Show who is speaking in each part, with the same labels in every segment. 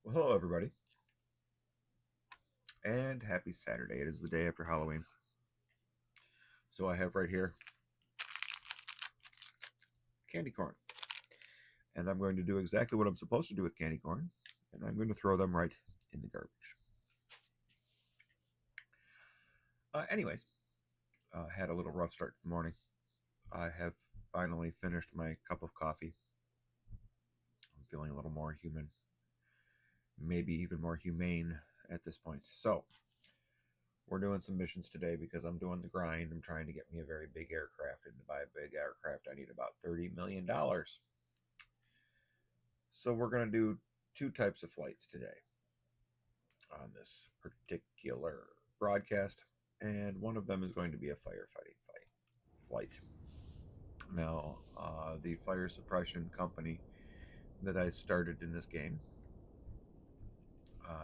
Speaker 1: Well, hello, everybody, and happy Saturday. It is the day after Halloween. So I have right here candy corn, and I'm going to do exactly what I'm supposed to do with candy corn, and I'm going to throw them right in the garbage. Anyways, had a little rough start this morning. I have finally finished my cup of coffee. I'm feeling a little more human, maybe even more humane at this point. So, we're doing some missions today because I'm doing the grind. I'm trying to get me a very big aircraft, and to buy a big aircraft, I need about $30 million. So we're going to do two types of flights today on this particular broadcast, and one of them is going to be a firefighting flight. Now, the fire suppression company that I started in this game,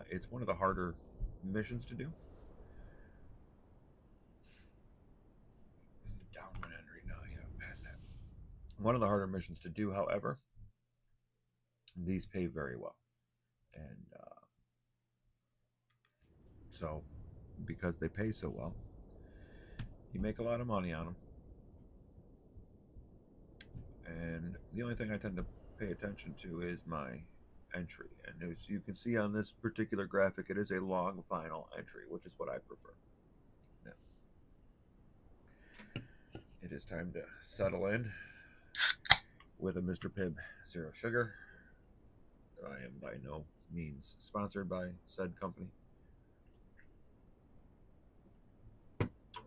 Speaker 1: it's one of the harder missions to do. Downwind end right now, yeah, past that. One of the harder missions to do, however, these pay very well, and so because they pay so well, you make a lot of money on them. And the only thing I tend to pay attention to is my entry. And as you can see on this particular graphic, it is a long final entry, which is what I prefer. Now, it is time to settle in with a Mr. Pibb Zero Sugar. I am by no means sponsored by said company.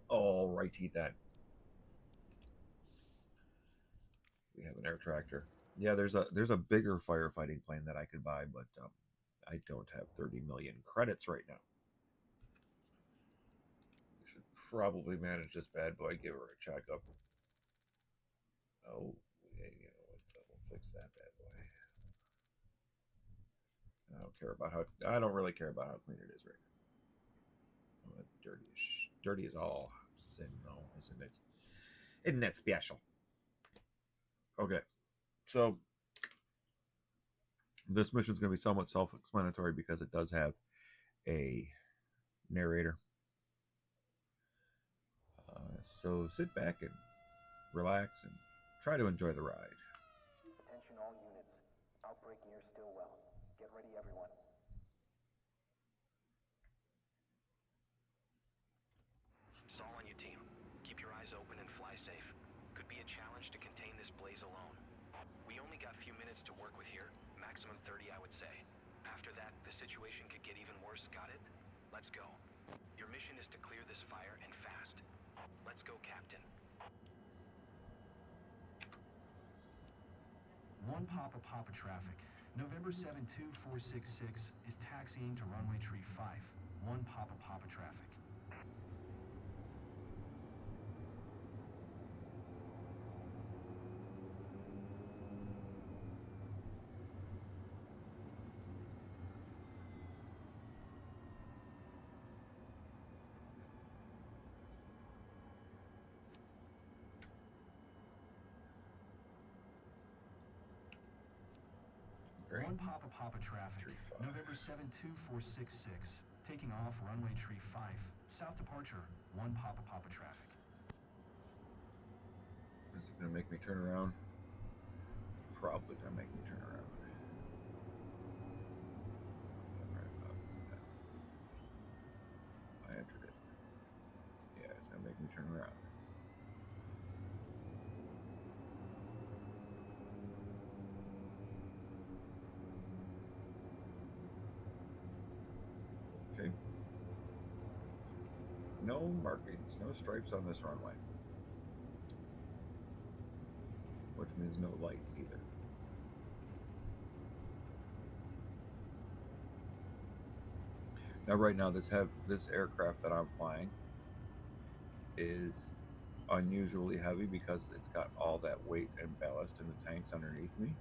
Speaker 1: Alrighty then. We have an air tractor. Yeah, there's a bigger firefighting plane that I could buy, but I don't have 30 million credits right now. We should probably manage this bad boy. Give her a checkup. Oh, yeah, you know what? We'll fix that bad boy. I don't care about how. I don't really care about how clean it is right now. Oh, it's dirty as all sin, though, isn't it? Isn't that special? Okay, so this mission is going to be somewhat self-explanatory because it does have a narrator. So sit back and relax and try to enjoy the ride.
Speaker 2: Attention all units. Outbreak near Stillwell. Get ready, everyone.
Speaker 3: It's all on you, team. Keep your eyes open and fly safe. Could be a challenge to contain this blaze alone. We only got a few minutes to work with here. Maximum 30, I would say. After that, the situation could get even worse, got it? Let's go. Your mission is to clear this fire and fast. Let's go, Captain.
Speaker 4: One Papa traffic. November 72466 is taxiing to runway tree 5. One Papa traffic.
Speaker 1: Great.
Speaker 4: One Papa traffic.
Speaker 1: Tree 5.
Speaker 4: November 72466. Taking off runway tree 5. South departure. One Papa traffic.
Speaker 1: Is it going to make me turn around? Probably going to make me turn around. Right about now. I entered it. Yeah, it's going to make me turn around. Okay. No markings, no stripes on this runway. Which means no lights either. Now, right now, this aircraft that I'm flying is unusually heavy because it's got all that weight and ballast in the tanks underneath me.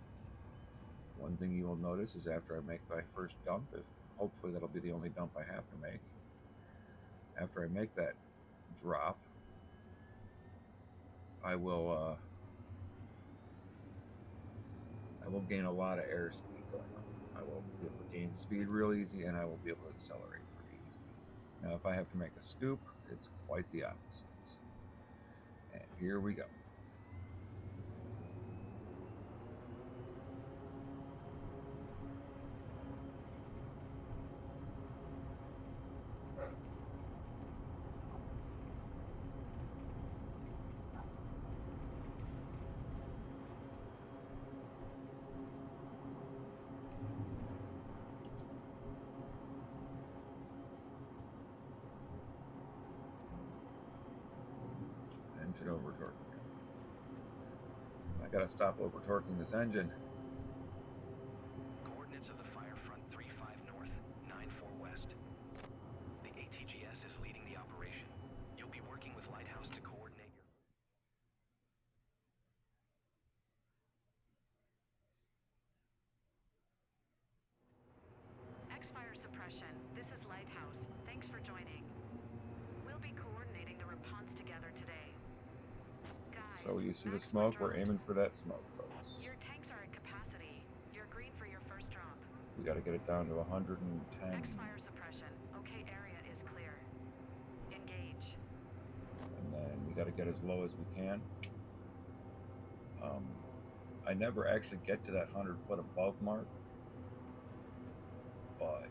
Speaker 1: One thing you will notice is after I make my first dump, if hopefully that'll be the only dump I have to make. After I make that drop, I will gain a lot of airspeed going on. I will be able to gain speed real easy, and I will be able to accelerate pretty easy. Now, if I have to make a scoop, it's quite the opposite. And here we go. Engine over torquing. I gotta stop over torquing this engine.
Speaker 3: Coordinates of the fire front 35 north, 94 west. The ATGS is leading the operation. You'll be working with Lighthouse to coordinate your...
Speaker 5: X-Fire suppression. This is Lighthouse. Thanks for joining. We'll be coordinating the response together today. Guys,
Speaker 1: So you see the
Speaker 5: maximum
Speaker 1: smoke? We're
Speaker 5: drops.
Speaker 1: aiming for that smoke, folks.
Speaker 5: Your tanks are at capacity. You're green for your first drop.
Speaker 1: We gotta get it down to 110.
Speaker 5: X-Fire suppression. Okay, area is clear. Engage.
Speaker 1: And then we gotta get as low as we can. I never actually get to that 100-foot above mark, but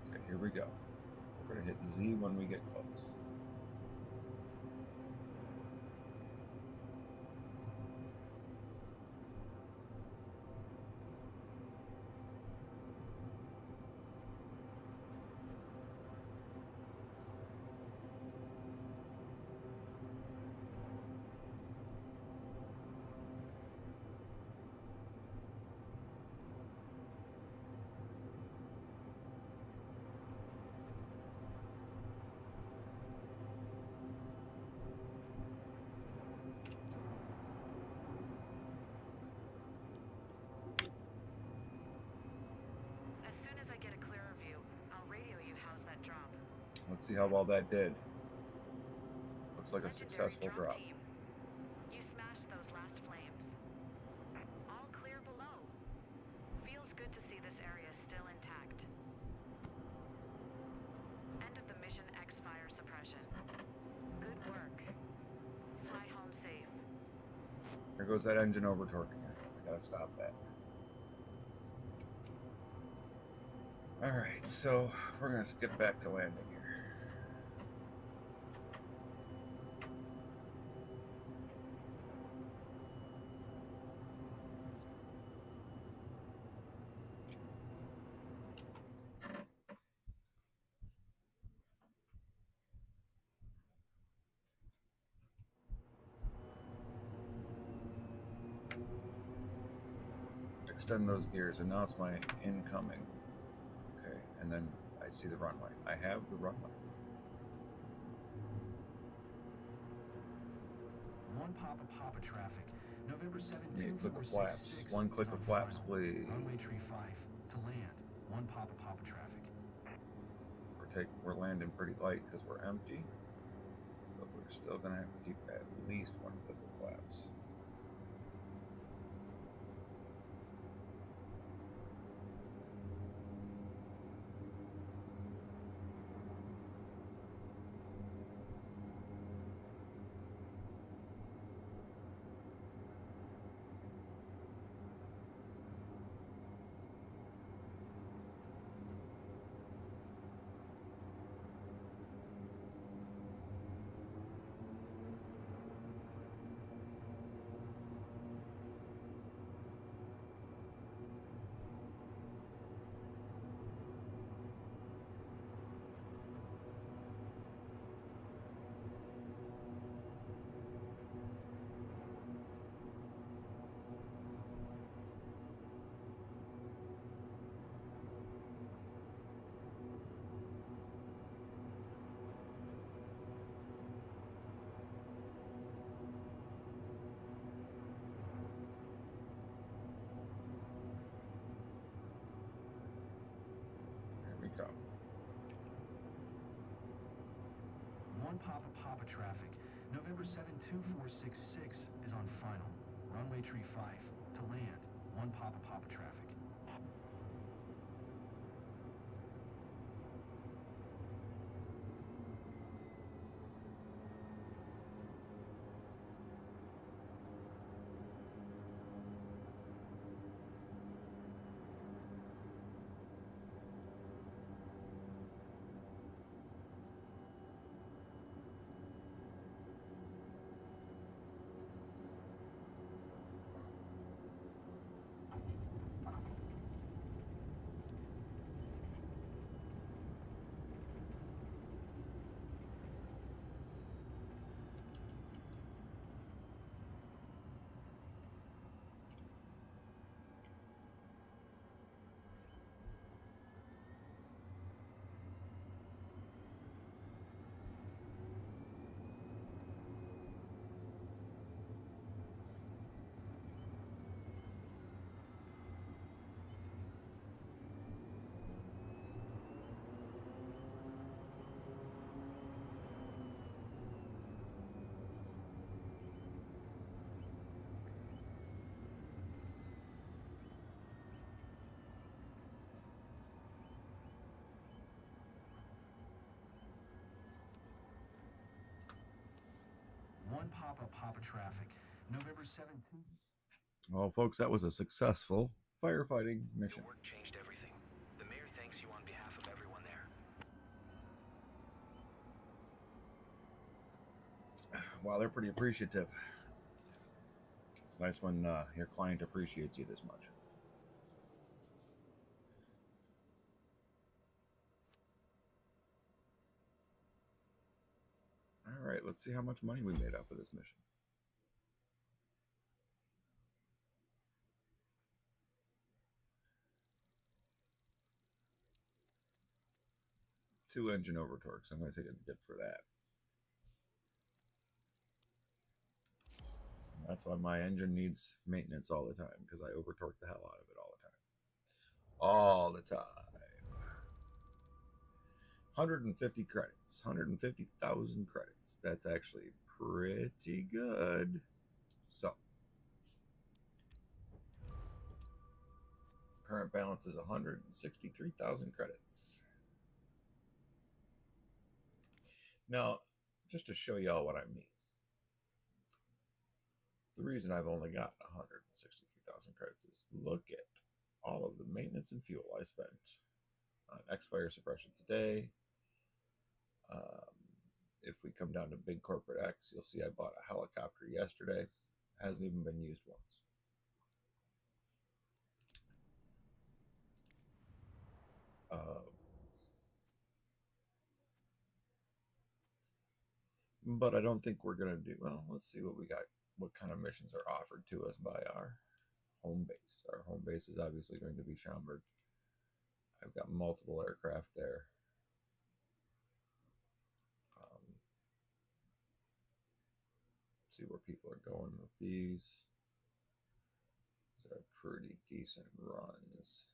Speaker 1: okay, here we go. We're gonna hit Z when we get close.
Speaker 5: As soon as I get a clearer view, I'll radio you how's that drop.
Speaker 1: Let's see how well that did. Looks like a
Speaker 5: Legendary
Speaker 1: successful drop.
Speaker 5: team. You smashed those last flames. All clear below. Feels good to see this area still intact. End of the mission X-Fire suppression. Good work. Fly home safe.
Speaker 1: Here goes that engine over torque again. I gotta stop that. Alright, so we're gonna skip back to landing here. Extend those gears, and now it's my incoming. Okay, and then I see the runway. I have the runway.
Speaker 4: One Papa traffic. November 17th.
Speaker 1: Give me a click of flaps. One click of flaps, please.
Speaker 4: Runway tree 5 to land. One Papa traffic.
Speaker 1: We're landing pretty light because we're empty, but we're still gonna have to keep at least one click of flaps.
Speaker 4: 1 Papa Papa traffic. November 72466 is on final. Runway tree 5. To land. 1 Papa Papa traffic. One Papa Papa traffic. November 17th.
Speaker 1: Well, folks, that was a successful firefighting mission.
Speaker 3: Your work changed everything. The mayor thanks you on behalf of everyone there.
Speaker 1: Wow, they're pretty appreciative. It's nice when your client appreciates you this much. All right, let's see how much money we made off of this mission. Two engine overtorques. I'm going to take a dip for that. That's why my engine needs maintenance all the time, because I overtorque the hell out of it all the time. All the time. 150 credits. 150,000 credits. That's actually pretty good. So, current balance is 163,000 credits. Now, just to show y'all what I mean. The reason I've only got 163,000 credits is look at all of the maintenance and fuel I spent on X-Fire suppression today. If we come down to Big Corporate X, you'll see I bought a helicopter yesterday. Hasn't even been used once. But I don't think we're going to do, well, let's see what we got, what kind of missions are offered to us by our home base. Our home base is obviously going to be Schaumburg. I've got multiple aircraft there. See where people are going with these. These are pretty decent runs.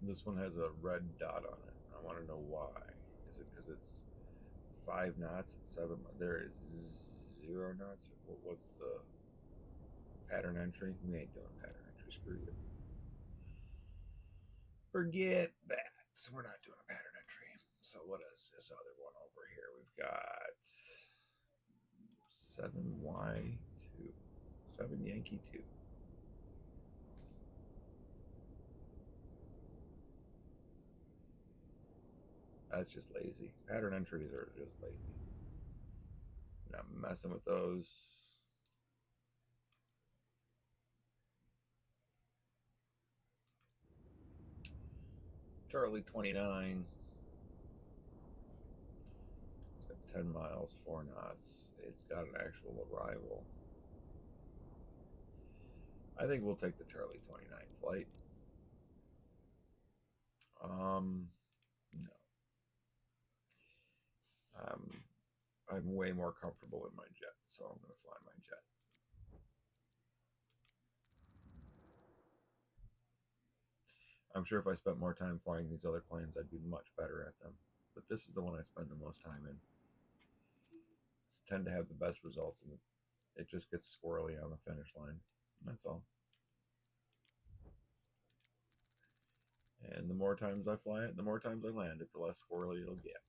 Speaker 1: This one has a red dot on it. I want to know why. Is it because it's 5 knots at 7? There is 0 knots. What's the pattern entry? We ain't doing pattern entry. Screw you. Forget that. So we're not doing a pattern entry. So what is this other one over here? We've got 7Y2. 7 Yankee 2. That's just lazy. Pattern entries are just lazy. Not messing with those. Charlie 29. It's got 10 miles, 4 knots. It's got an actual arrival. I think we'll take the Charlie 29 flight. No. I'm way more comfortable in my jet, so I'm going to fly my jet. I'm sure if I spent more time flying these other planes, I'd be much better at them. But this is the one I spend the most time in. Tend to have the best results, and it just gets squirrely on the finish line. That's all. And the more times I fly it, the more times I land it, the less squirrely it'll get.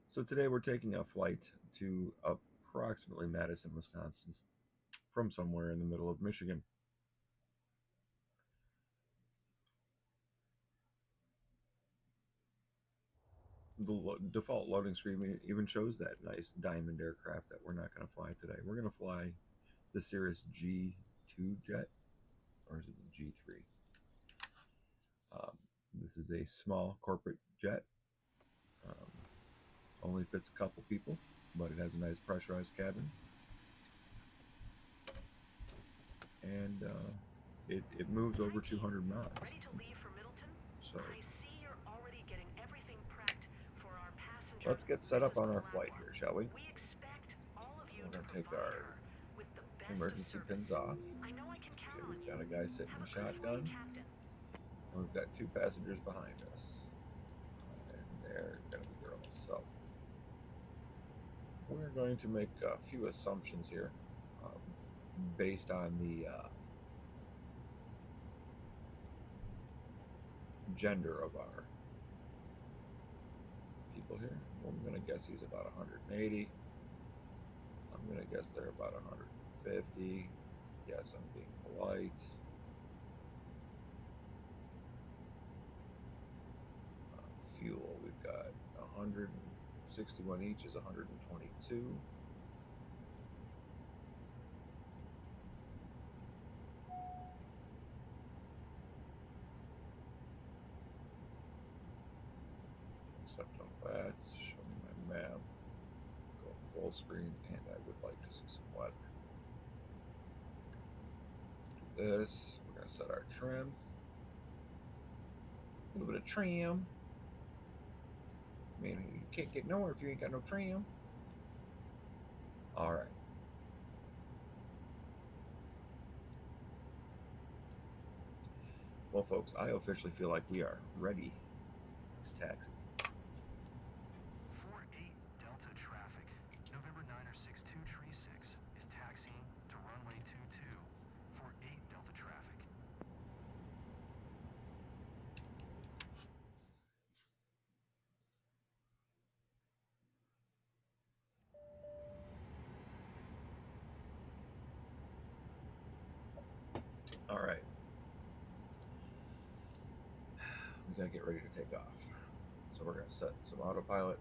Speaker 1: So today we're taking a flight to approximately Madison, Wisconsin, from somewhere in the middle of Michigan. The default loading screen even shows that nice diamond aircraft that we're not going to fly today. We're going to fly the Cirrus G2 jet, or is it the G3? This is a small corporate jet. Only fits a couple people, but it has a nice pressurized cabin. And it moves over 200 knots.
Speaker 5: Ready to leave for Middleton?
Speaker 1: So
Speaker 5: I see you're already getting everything prepped for our passenger.
Speaker 1: let's get set up on our flight here, shall we?
Speaker 5: We expect all of you
Speaker 1: We're
Speaker 5: to
Speaker 1: going to take
Speaker 5: provide
Speaker 1: our
Speaker 5: her with the best
Speaker 1: emergency
Speaker 5: service.
Speaker 1: pins off.
Speaker 5: I know I can count
Speaker 1: Okay,
Speaker 5: on
Speaker 1: we've
Speaker 5: you.
Speaker 1: got a guy sitting in a
Speaker 5: Have a good
Speaker 1: shotgun,
Speaker 5: flight, Captain.
Speaker 1: and we've got 2 passengers behind us, and they're going to be girls. So we're going to make a few assumptions here, based on the gender of our people here. I'm going to guess he's about 180. I'm going to guess they're about 150. Yes, I'm being polite. Fuel, we've got 161 each is 122. Except on that, show me my map. Go full screen, and I would like to see some weather. Do this. We're going to set our trim. A little bit of trim. I mean, you can't get nowhere if you ain't got no trim. All right. Well, folks, I officially feel like we are ready to taxi.
Speaker 4: 48 Delta traffic. November 9er6236 is taxiing to runway 22. 48 Delta traffic.
Speaker 1: All right. We got to get ready to take off. So we're going to set some autopilot.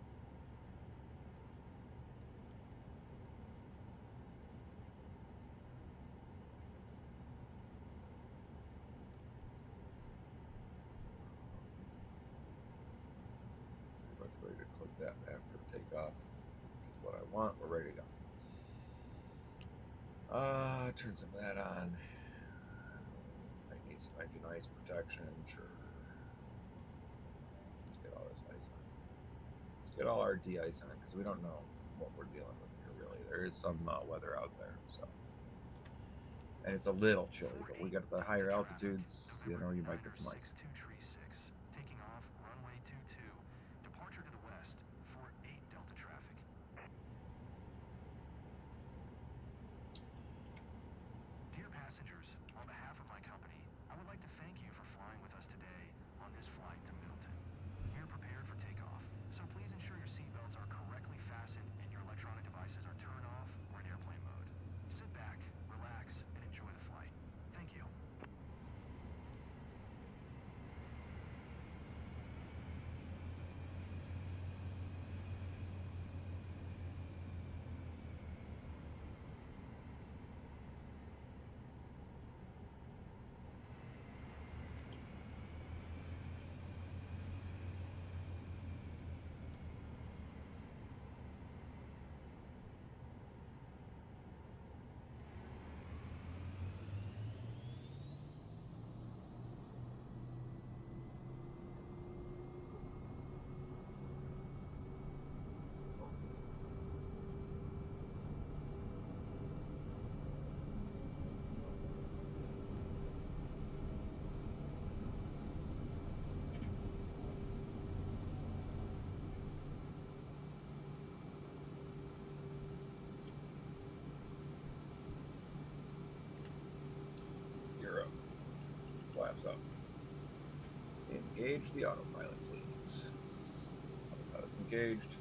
Speaker 1: Pretty much ready to click that after takeoff, which is what I want. We're ready to go. Turn some of that on. I need some engine ice protection, sure. Let's get all this ice on. Let's get all our de-ice on, because we don't know what we're dealing with here, really. There is some weather out there, so. And it's a little chilly, but we got the higher altitudes, you know, you might get some ice.
Speaker 4: 6236, taking off runway 22, departure to the west, 48 Delta traffic. Dear passengers, on behalf of my company, I would like to thank you for flying with us today on this flight to Middleton. We are prepared for takeoff, so please ensure your seatbelts are correctly fastened and your electronic devices are turned off or in airplane mode. Sit back, relax, and enjoy the flight. Thank you.
Speaker 1: engage the autopilot, please. Autopilot's engaged.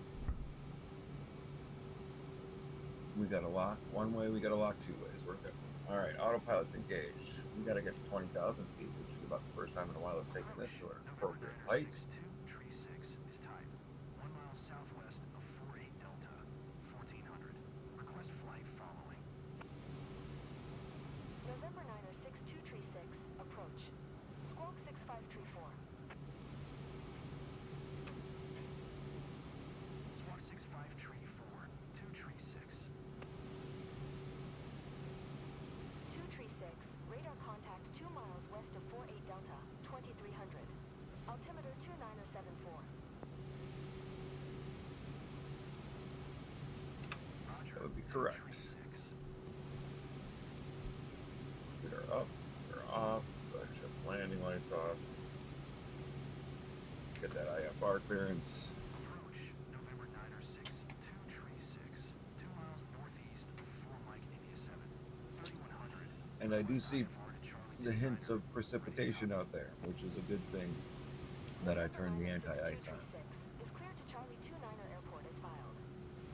Speaker 1: We got a lock one way, we got a lock two ways. We're good. Alright, autopilot's engaged. We gotta get to 20,000 feet, which is about the first time in a while it's taken this to an appropriate height.
Speaker 4: Tree 6 is type 1 mile southwest of 48 Delta, 1400. Request flight following.
Speaker 6: November 9er 62 Tree 6, approach. Squawk 6534.
Speaker 4: Squawk 65 Tree 4, 2 Tree 6.
Speaker 6: 2 Tree 6, radar contact 2 miles west of 48 Delta, 2300. Altimeter 2974.
Speaker 4: Roger.
Speaker 1: That would be correct.
Speaker 4: Tree 6.
Speaker 1: We're up, we're off. Go ahead and shut the landing lights off. Let's get that IFR clearance.
Speaker 4: Approach November 9er 6, 2 Tree 6, 2 miles northeast of 4 Mike India 7, 3100.
Speaker 1: And I do see the hints of precipitation out there, which is a good thing that I turned the anti-ice on.
Speaker 6: Is cleared to Charlie 29er Airport as filed.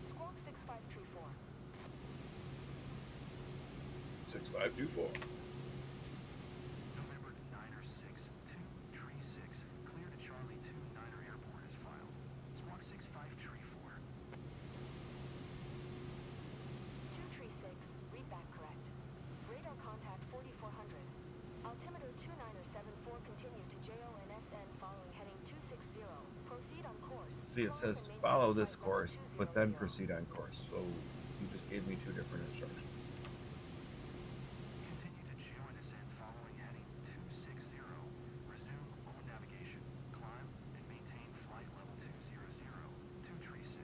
Speaker 6: Squawk 6534.
Speaker 1: 6524.
Speaker 4: November 9er 6, 2 Tree 6, clear to Charlie 29er Airport as filed. Squawk 65 Tree 4.
Speaker 6: 2 Tree 6, read back correct. Radar contact 4400. Altimeter 29er 74, continue to JONSN following heading 260. Proceed on course.
Speaker 1: See, it says follow this course, but then proceed on course. So you just gave me two different instructions.
Speaker 4: Continue to JONSN following heading 260. Resume own navigation. Climb and maintain flight level 200. 2 Tree 6.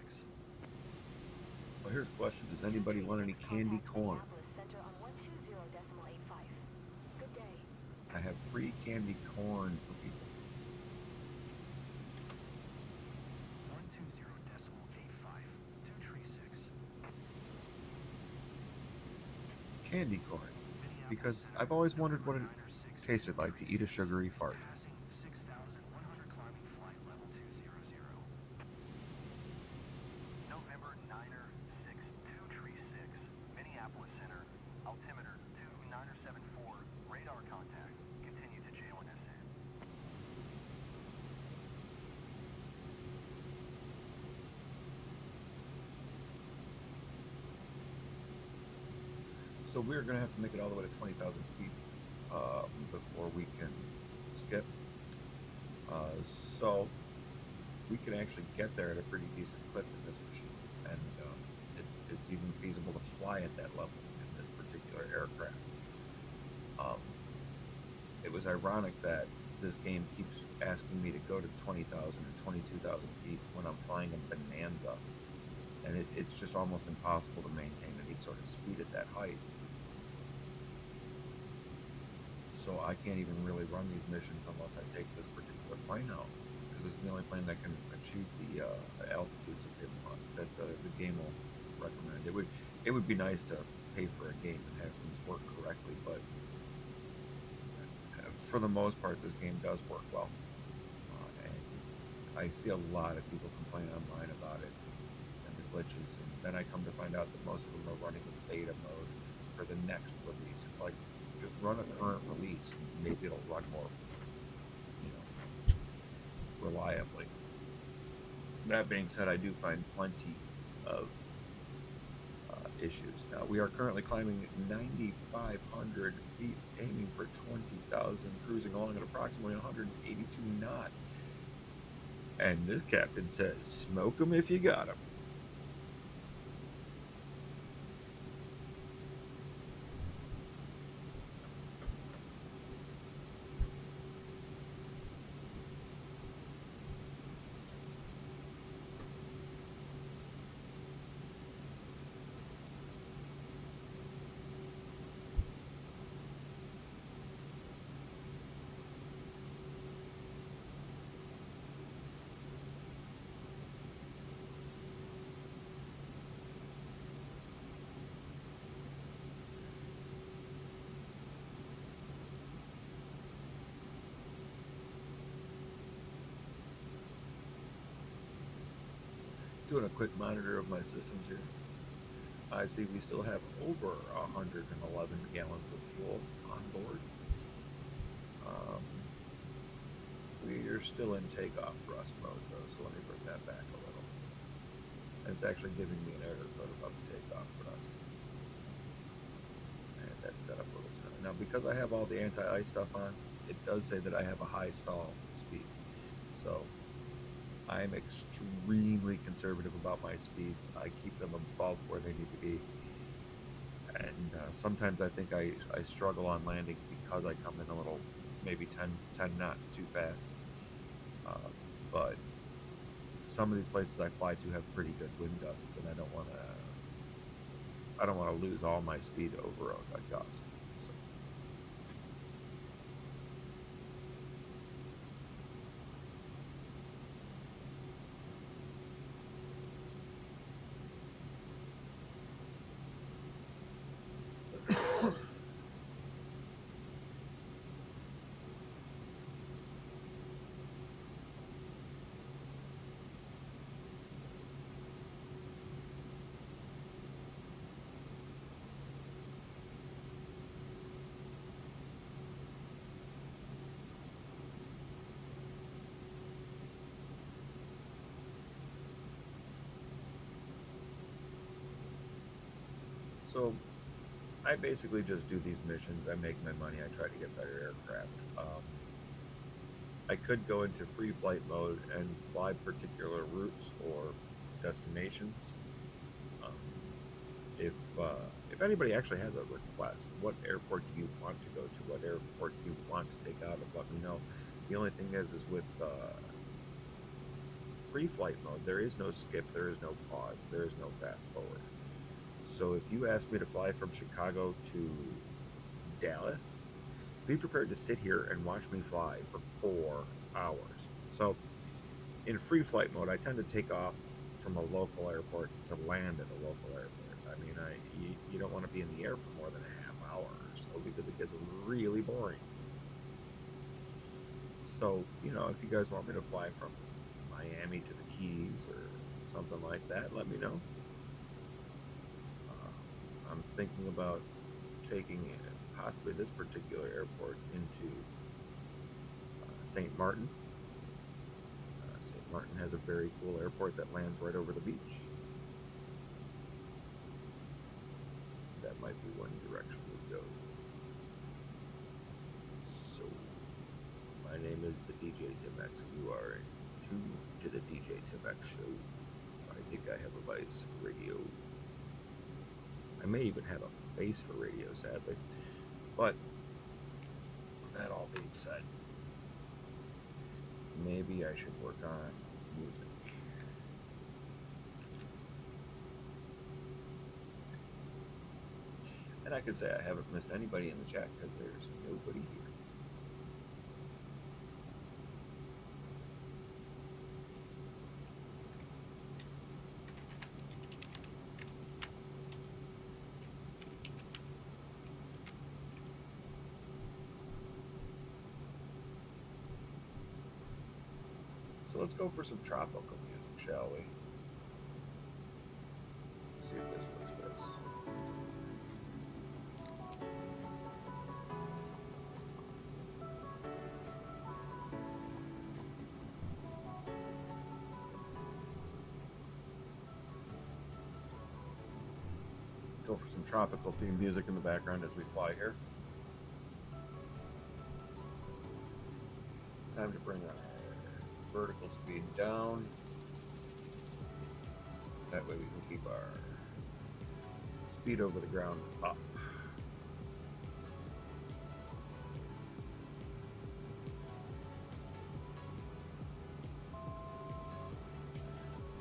Speaker 1: Well, here's a question. Does anybody want any candy corn?
Speaker 6: Center on 120.85. Good day.
Speaker 1: I have free candy corn for people.
Speaker 4: 120.85. 2 Tree 6.
Speaker 1: Candy corn. Because I've always wondered what it tasted like to eat a sugary fart.
Speaker 4: Passing 6,100, climbing flight level 200. November 9er 6, 2 Tree 6, Minneapolis Center, altimeter 2974, radar contact, continue to JONSN.
Speaker 1: So we're going to have to make it all the way to 20,000 feet before we can skip. So we can actually get there at a pretty decent clip in this machine, and it's even feasible to fly at that level in this particular aircraft. It was ironic that this game keeps asking me to go to 20,000 or 22,000 feet when I'm flying a Bonanza, and it's just almost impossible to maintain any sort of speed at that height. So I can't even really run these missions unless I take this particular plane out, because this is the only plane that can achieve the altitudes that the game will recommend. It would be nice to pay for a game and have things work correctly, but for the most part, this game does work well. And I see a lot of people complain online about it and the glitches, and then I come to find out that most of them are running in beta mode for the next release. It's like, just run a current release, and maybe it'll run more, reliably. That being said, I do find plenty of issues. Now, we are currently climbing 9,500 feet, aiming for 20,000, cruising along at approximately 182 knots. And this captain says, smoke 'em if you got 'em. doing a quick monitor of my systems here. I see we still have over 111 gallons of fuel on board. We're still in takeoff thrust mode though, so let me bring that back a little. And it's actually giving me an error code about the takeoff thrust. And that's set up a little too. Now because I have all the anti-ice stuff on, it does say that I have a high stall speed. So I'm extremely conservative about my speeds. I keep them above where they need to be. And sometimes I think I struggle on landings because I come in a little, maybe 10 knots too fast. But some of these places I fly to have pretty good wind gusts, and I don't want to lose all my speed over a gust. So. So I basically just do these missions. I make my money. I try to get better aircraft. I could go into free flight mode and fly particular routes or destinations. If anybody actually has a request, what airport do you want to go to? What airport do you want to take out of? Let me know. The only thing is with free flight mode, there is no skip, there is no pause, there is no fast forward. So if you ask me to fly from Chicago to Dallas, be prepared to sit here and watch me fly for 4 hours. So in free flight mode, I tend to take off from a local airport to land at a local airport. I mean, you don't want to be in the air for more than a half hour or so because it gets really boring. So, you know, if you guys want me to fly from Miami to the Keys or something like that, let me know. I'm thinking about taking possibly this particular airport into St. Martin. St. Martin has a very cool airport that lands right over the beach. That might be one direction we go. So, my name is the Djtimx, and you are tuned to the Djtimx show. I think I have a voice for radio. I may even have a face for radio, sadly. But, that all being said, maybe I should work on music. And I could say I haven't missed anybody in the chat because there's nobody here. So let's go for some tropical music, shall we? Let's see if this works best. Go for some tropical themed music in the background as we fly here. Time to bring our vertical speed down. That way we can keep our speed over the ground up.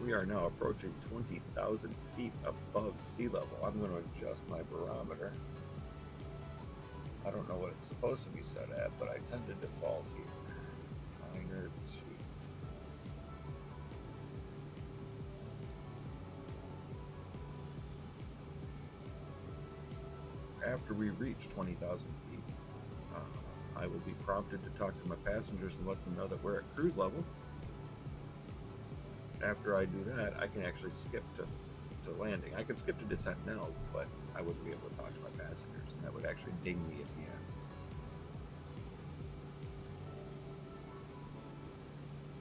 Speaker 1: We are now approaching 20,000 feet above sea level. I'm going to adjust my barometer. I don't know what it's supposed to be set at, but I tend to default here. Minor 2. After we reach 20,000 feet, I will be prompted to talk to my passengers and let them know that we're at cruise level. after I do that, I can actually skip to landing. I can skip to descent now, but I wouldn't be able to talk to my passengers, and that would actually ding me at the end.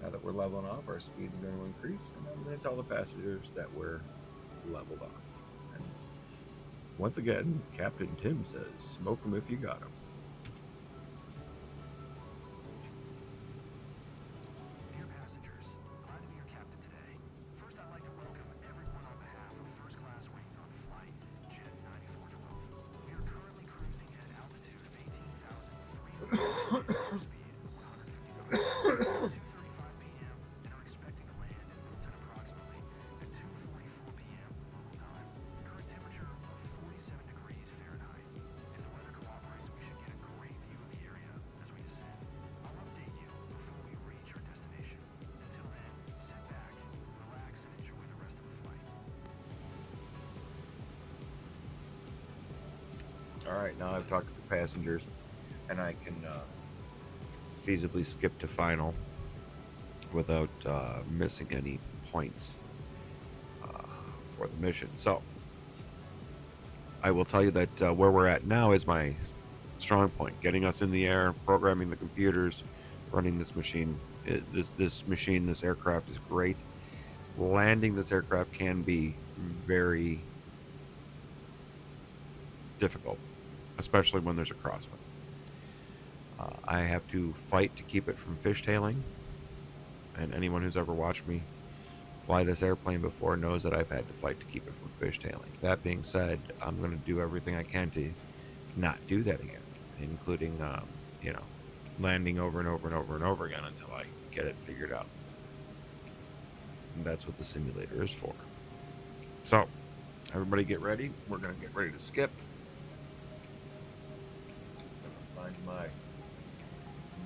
Speaker 1: Now that we're leveling off, our speed's going to increase, and I'm going to tell the passengers that we're leveled off. And once again, Captain Tim says, "Smoke 'em if you got 'em."
Speaker 4: Dear passengers, glad to be your captain today. First, I'd like to welcome everyone on behalf of First Class Wings on flight Jet 9412. We are currently cruising at an altitude of 18,300 feet, speed 150 knots, 2:35 p.m., and are expecting to land in Milton approximately at 2:44 p.m. local time. Current temperature of 47 degrees Fahrenheit. If the weather cooperates, we should get a great view of the area as we descend. I'll update you before we reach our destination. Until then, sit back, relax, and enjoy the rest of the flight.
Speaker 1: All right, now I've talked to the passengers, and I can feasibly skip to final without missing any points for the mission. So I will tell you that where we're at now is my strong point. Getting us in the air, programming the computers, running this machine. This aircraft is great. Landing this aircraft can be very difficult, especially when there's a crosswind. I have to fight to keep it from fishtailing, and anyone who's ever watched me fly this airplane before knows that I've had to fight to keep it from fishtailing. That being said, I'm going to do everything I can to not do that again, including, landing over and over and over and over again until I get it figured out. And that's what the simulator is for. So, everybody get ready. We're going to get ready to skip. I'm going to find my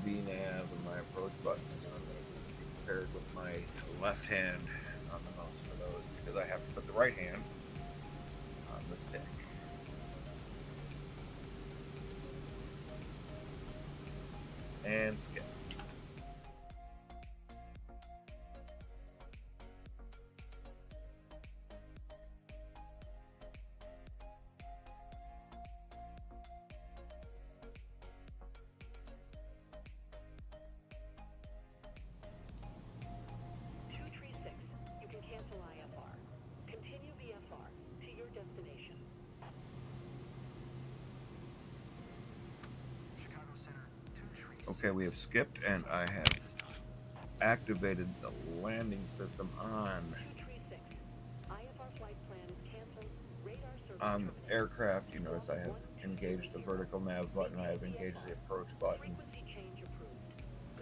Speaker 1: V-nav and my approach buttons. I'm going to be prepared with my left hand on the mouse for those because I have to put the right hand on the stick. And skip. Okay, we have skipped, and I have activated the landing system on the aircraft. You notice I have engaged the vertical nav button. I have engaged the approach button. I'm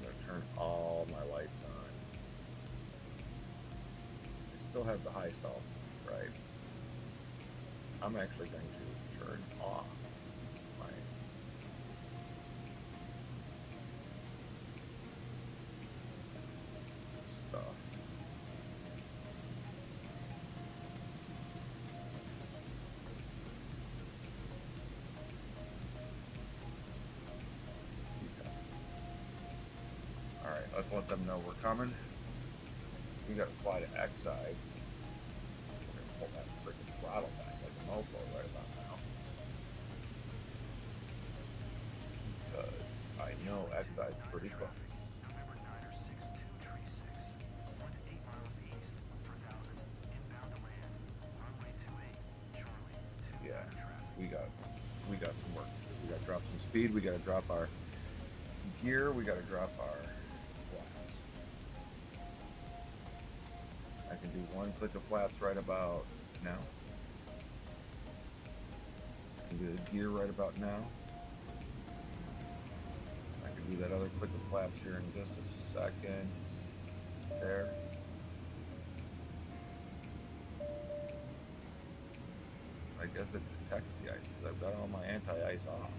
Speaker 1: going to turn all my lights on. I still have the high stall speed, right? I'm actually going to turn off my stuff. Alright, let's let them know we're coming. We gotta fly to X side. We're gonna pull that freaking throttle back like a mofo right about now. Because I know X side's pretty close.
Speaker 4: November 9er 6236, 1 8 miles east, 4,000, inbound to land, runway 28, Charlie, 2
Speaker 1: Yeah,
Speaker 4: traffic.
Speaker 1: we got some work. We gotta drop some speed. We gotta drop our gear. We gotta drop our flaps. I can do one click of flaps right about now. I can do the gear right about now. I can do that other click of flaps here in just a second. There. I guess it detects the ice because I've got all my anti-ice off.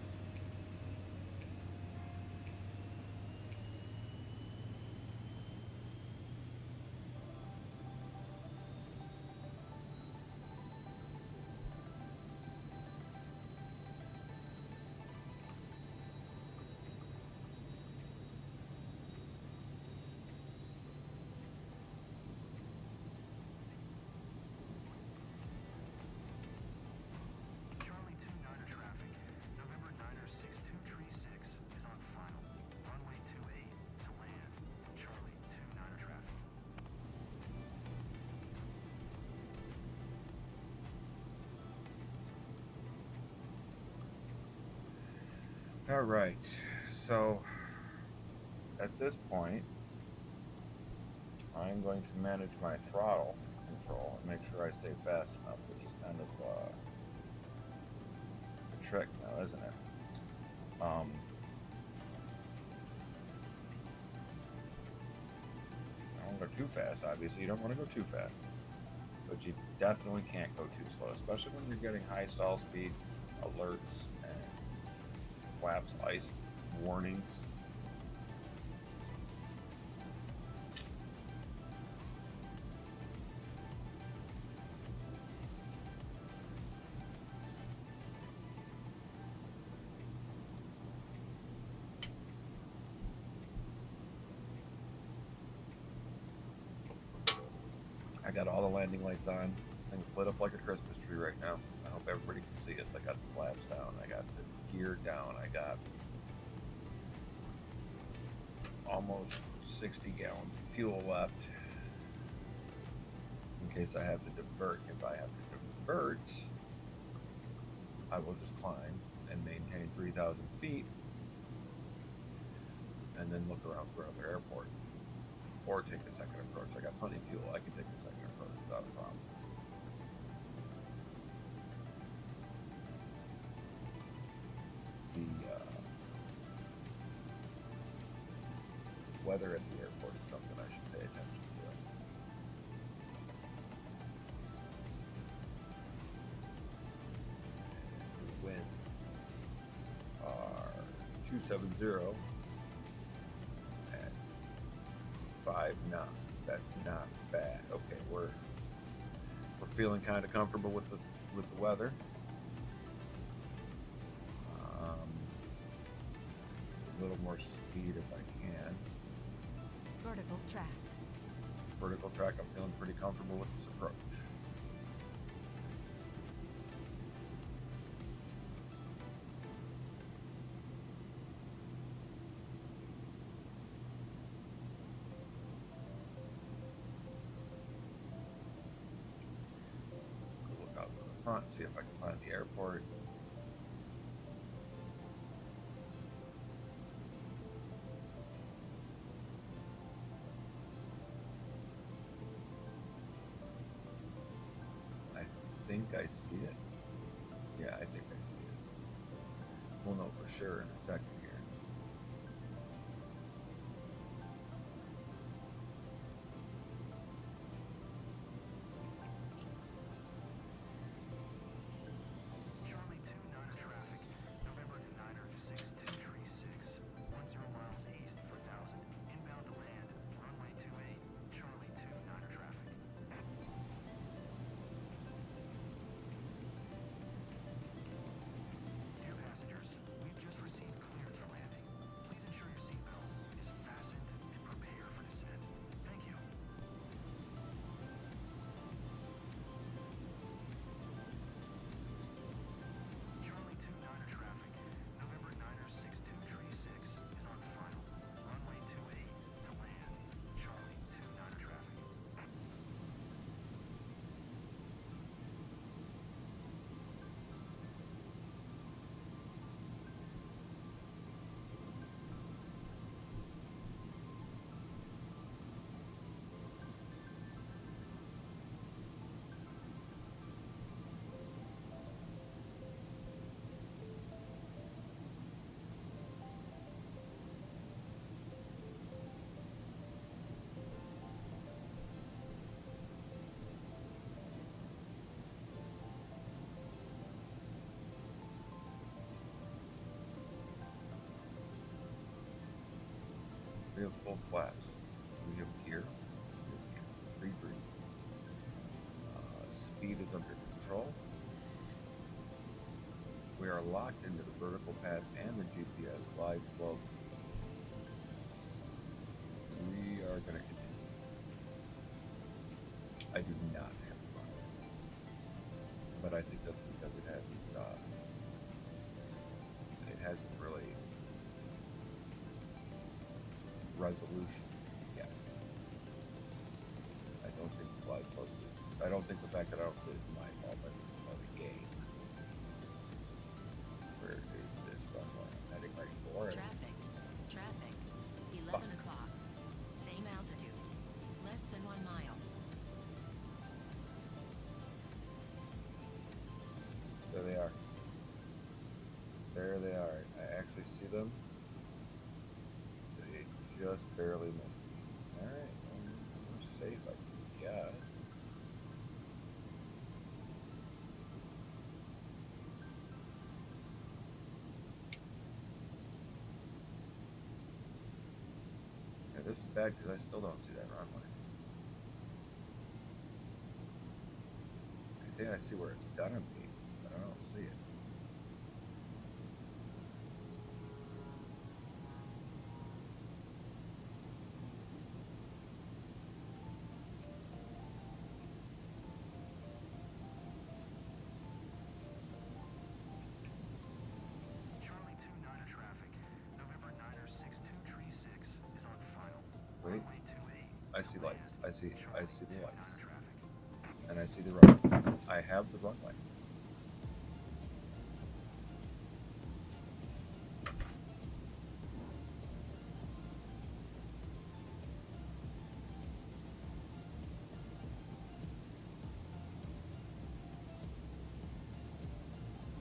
Speaker 1: All right. So at this point, I'm going to manage my throttle control and make sure I stay fast enough, which is kind of a trick now, isn't it? I don't want to go too fast, obviously. You don't want to go too fast. But you definitely can't go too slow, especially when you're getting high stall speed alerts and flaps, ice warnings. I got all the landing lights on. This thing's lit up like a Christmas tree right now. I hope everybody can see us. I got the flaps down. I got the gear down. I got almost 60 gallons of fuel left in case I have to divert. If I have to divert, I will just climb and maintain 3,000 feet and then look around for another airport. Or take a second approach. I got plenty of fuel. I can take a second approach without a problem. The weather at the airport is something I should pay attention to. The winds are 270 at 5 knots. That's not bad. Okay, we're feeling kind of comfortable with the weather. A little more speed if I can.
Speaker 6: Vertical track.
Speaker 1: Vertical track. I'm feeling pretty comfortable with this approach. Look out to the front, see if I can find the airport. I think I see it. Yeah, I think I see it. We'll know for sure in a second here.
Speaker 4: Charlie 2 Niner traffic, November Niner 6236, 10 miles east for 1000, inbound to land, runway 28, Charlie 2 Niner traffic. Dear passengers, we've just received clearance for landing. Please ensure your seatbelt is fastened and prepare for descent. Thank you. Charlie 2 Niner traffic, November Niner 6236 is on final. Runway 28 to land. Charlie 2 Niner traffic.
Speaker 1: We have full flaps. We have gear. Free breathe. Speed is under control. We are locked into the vertical path and the GPS glide slope. We are going to continue. I do not have fun, but I think that's because it hasn't really resolution yet. I don't think the glide slope is. I don't think the fact that I don't say it's my fault. I think it's by the game. Where is this runway? I'm heading right There they are. I actually see them. They just barely missed me. Alright, we're safe, I guess. Yeah, this is bad because I still don't see that runway. I think I see where it's gonna be, but I don't see it.
Speaker 4: Charlie 2 Niner traffic. November Niner 6236 is on final.
Speaker 1: Wait.
Speaker 4: Runway 28.
Speaker 1: I see lights. I see the
Speaker 4: Charlie 2
Speaker 1: lights.
Speaker 4: Niner traffic.
Speaker 1: And I see the runway. I have the runway.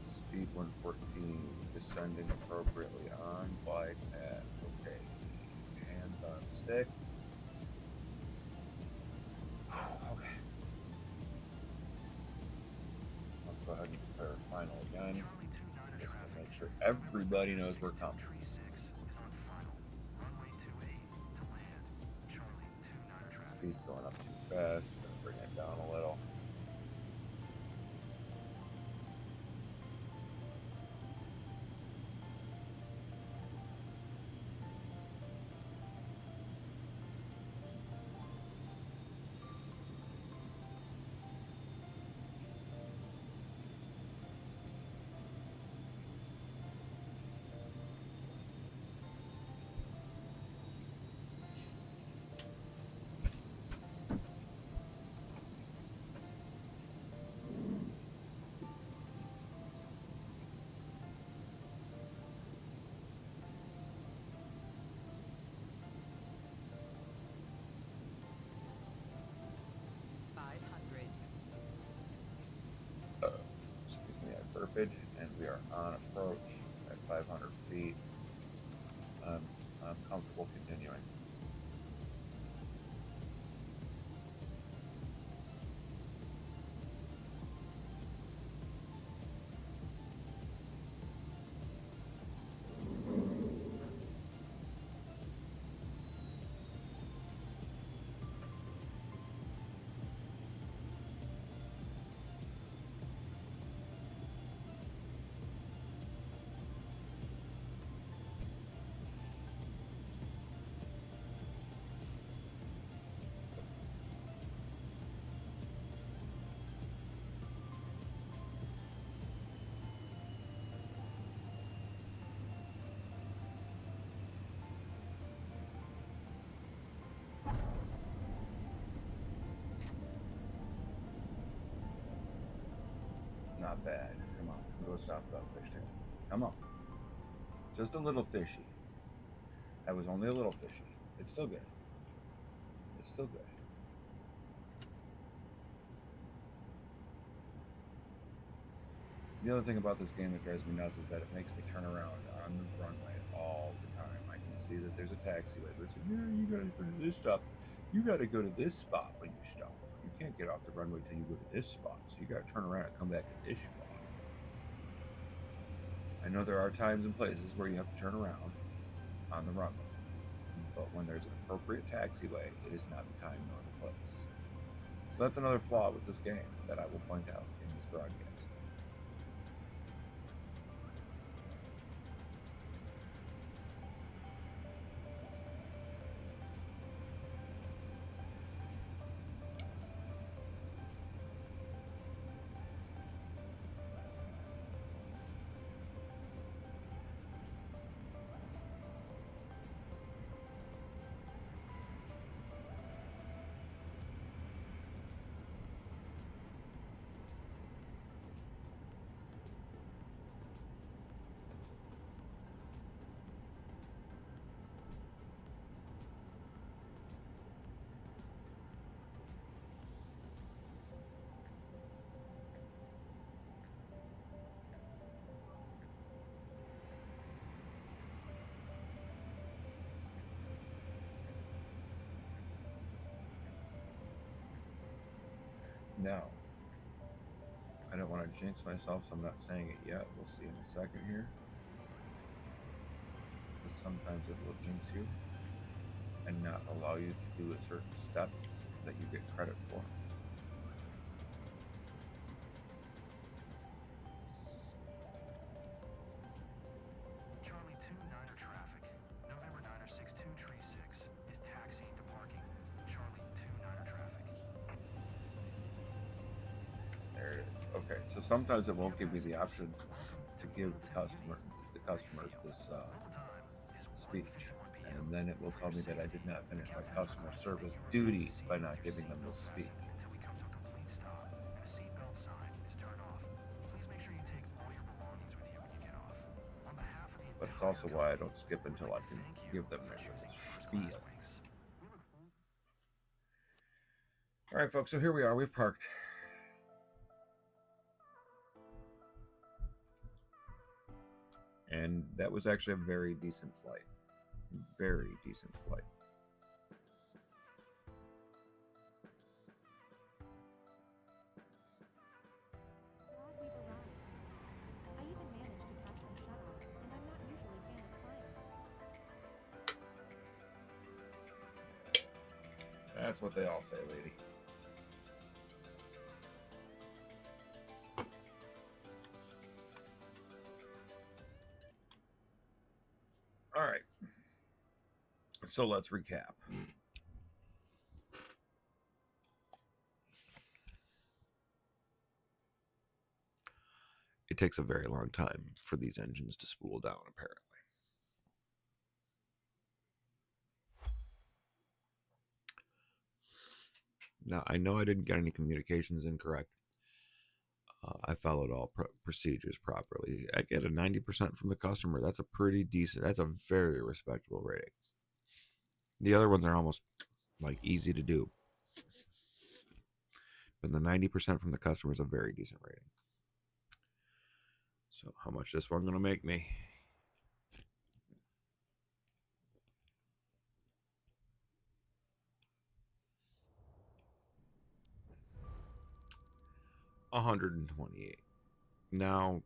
Speaker 1: Speed 114, descending appropriately on glide path. Okay. Hands on stick. Okay. Let's go ahead and declare final again.
Speaker 4: Charlie 2 Niner
Speaker 1: Just to
Speaker 4: traffic.
Speaker 1: make sure everybody knows we're coming.
Speaker 4: 6236 is on final. Runway 28 to land. Charlie 2 Niner traffic.
Speaker 1: Speed's going up too fast. Gonna bring it down a little. Excuse me, I burped, and we are on approach at 500 feet. I'm comfortable continuing. Not bad. Come on, go stop that fish tank. Come on. Just a little fishy. That was only a little fishy. It's still good. It's still good. The other thing about this game that drives me nuts is that it makes me turn around on the runway all the time. I can see that there's a taxiway, but it's like, yeah, you gotta go to this stop. You gotta go to this spot when you stop. You can't get off the runway till you go to this spot. So you gotta turn around and come back to this spot. I know there are times and places where you have to turn around on the runway, but when there's an appropriate taxiway, it is not the time nor the place. So that's another flaw with this game that I will point out in this broadcast. Now, I don't want to jinx myself, so I'm not saying it yet. We'll see in a second here. Because sometimes it will jinx you and not allow you to do a certain step that you get credit for.
Speaker 4: Charlie 2 Niner traffic. November Niner 6236 is taxiing to parking. Charlie 2 Niner traffic.
Speaker 1: There it is. Okay, so sometimes it won't give me the option to give the customers this speech, and then it will tell me that I did not finish my customer service duties by not giving them this speech.
Speaker 4: Until we come to a complete stop and a seatbelt sign is turned off. Please make sure you take all your belongings with you when you get off. On behalf of the
Speaker 1: But it's also why I don't skip until I can give them their spiel. All right, folks, so here we are. We've parked. And that was actually a very decent flight. Very decent flight.
Speaker 6: Glad we've arrived. I even managed to catch some shuttle, and I'm not usually a fan of flying.
Speaker 1: That's what they all say, lady. All right. So let's recap. It takes a very long time for these engines to spool down, apparently. Now, I know I didn't get any communications incorrect. I followed all procedures properly. I get a 90% from the customer. That's a pretty decent, that's a very respectable rating. The other ones are almost like easy to do. But the 90% from the customer is a very decent rating. So how much this one gonna make me? $128. Now,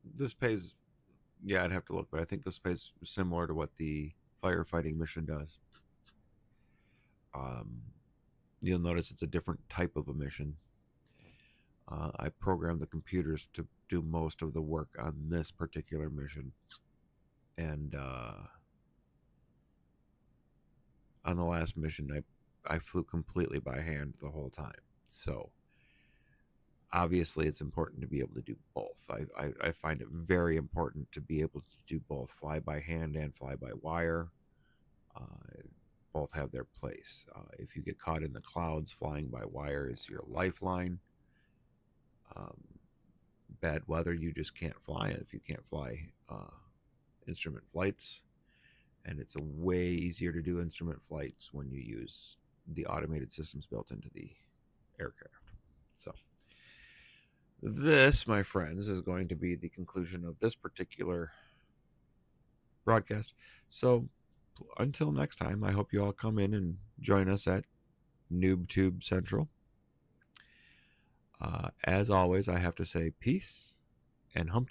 Speaker 1: this pays, yeah, I'd have to look, but I think this pays similar to what the firefighting mission does. You'll notice it's a different type of a mission. I programmed the computers to do most of the work on this particular mission. And on the last mission, I flew completely by hand the whole time. So obviously it's important to be able to do both. I find it very important to be able to do both fly by hand and fly by wire. Both have their place. If you get caught in the clouds, flying by wire is your lifeline. Bad weather, you just can't fly if you can't fly instrument flights. And it's a way easier to do instrument flights when you use the automated systems built into the aircraft. So this, my friends, is going to be the conclusion of this particular broadcast. So until next time, I hope you all come in and join us at Noobtube Central. As always, I have to say peace and hump.